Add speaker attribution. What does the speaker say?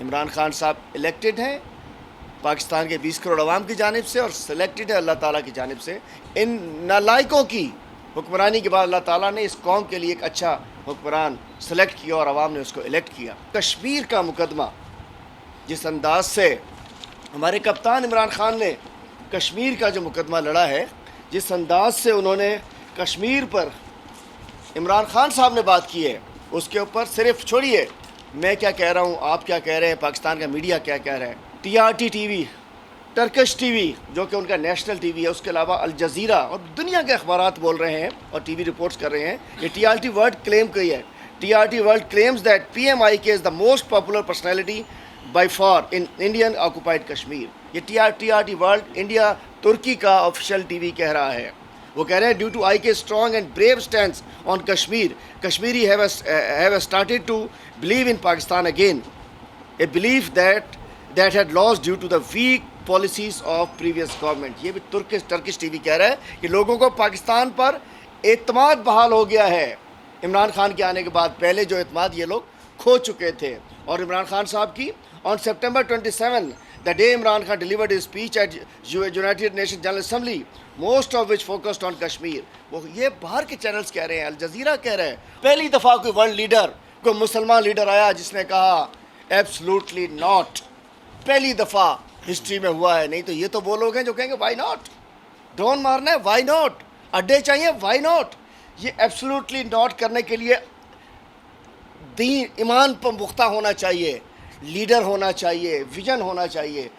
Speaker 1: عمران خان صاحب الیکٹڈ ہیں پاکستان کے 20 کروڑ عوام کی جانب سے، اور سلیکٹڈ ہے اللہ تعالیٰ کی جانب سے. ان نالائقوں کی حکمرانی کے بعد اللہ تعالیٰ نے اس قوم کے لیے ایک اچھا حکمران سلیکٹ کیا اور عوام نے اس کو الیکٹ کیا. کشمیر کا مقدمہ جس انداز سے ہمارے کپتان عمران خان نے کشمیر کا جو مقدمہ لڑا ہے، جس انداز سے انہوں نے کشمیر پر عمران خان صاحب نے بات کی ہے، اس کے اوپر صرف چھوڑیے میں کیا کہہ رہا ہوں، آپ کیا کہہ رہے ہیں، پاکستان کا میڈیا کیا کہہ رہا ہے. T R T T V, Turkish T V جو کہ ان کا نیشنل ٹی وی ہے، اس کے علاوہ الجزیرہ اور دنیا کے اخبارات بول رہے ہیں اور ٹی وی رپورٹس کر رہے ہیں. یہ T R T world claim کی ہے. T R T world claims that P M I K is the most popular personality by far in Indian occupied Kashmir. یہ T R T world India ترکی کا official T V کہہ رہا ہے. وہ کہہ رہے ہیں due to I K strong and brave stands on Kashmir, Kashmiri have started to believe in Pakistan again, a belief that had lost due to the weak policies of previous government. یہ بھی Turkish T V کہہ رہا ہے کہ لوگوں کو پاکستان پر اعتماد بحال ہو گیا ہے عمران خان کے آنے کے بعد. پہلے جو اعتماد یہ لوگ کھو چکے تھے. اور عمران خان صاحب کی on September 27 the day Imran Khan delivered his speech at United Nations General Assembly, most of which focused on Kashmir. وہ یہ باہر کے چینلز کہہ رہے ہیں، الجزیرہ کہہ رہے ہیں پہلی دفعہ کوئی ورلڈ لیڈر، کوئی مسلمان لیڈر آیا جس نے کہا ایبسلوٹلی ناٹ. پہلی دفعہ ہسٹری میں ہوا ہے. نہیں تو یہ تو وہ لوگ ہیں جو کہیں گے وائی ناٹ، ڈرون مارنا ہے وائی ناٹ، اڈے چاہیے وائی ناٹ. یہ ایبسلوٹلی ناٹ کرنے کے لیے دین ایمان پر پختہ ہونا چاہیے، لیڈر ہونا چاہیے، ویژن ہونا چاہیے.